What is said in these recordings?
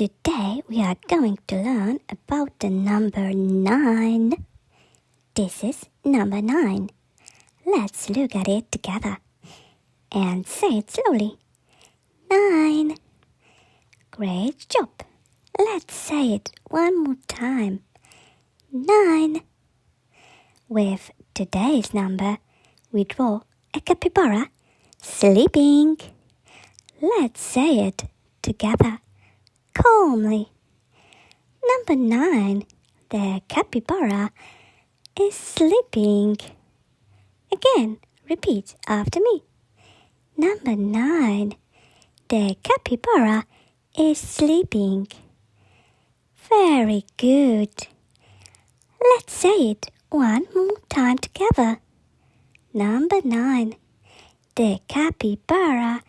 Today we are going to learn about the number 9. This is number 9. Let's look at it together and say it slowly. 9. Great job. Let's say it one more time. 9. With today's number, we draw a capybara sleeping. Let's say it together calmly. Number 9. The capybara is sleeping. Again, repeat after me. Number 9. The capybara is sleeping. Very good. Let's say it one more time together. Number 9. The capybara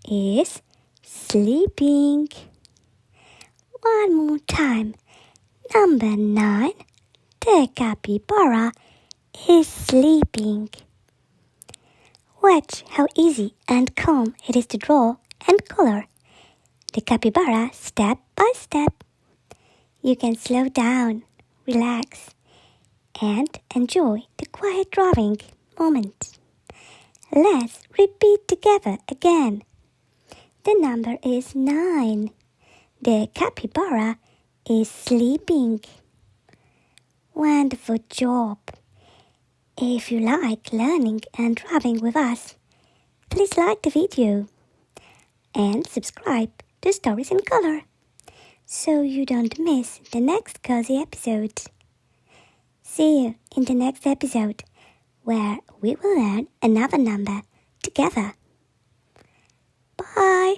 is sleeping. One more time. Number 9. The capybara is sleeping. Watch how easy and calm it is to draw and color the capybara step by step. You can slow down, relax, and enjoy the quiet drawing moment. Let's repeat together again. The number is 9. The capybara is sleeping. Wonderful job. If you like learning and drawing with us, please like the video and subscribe to Stories in Color so you don't miss the next cozy episode. See you in the next episode where we will learn another number together. Bye!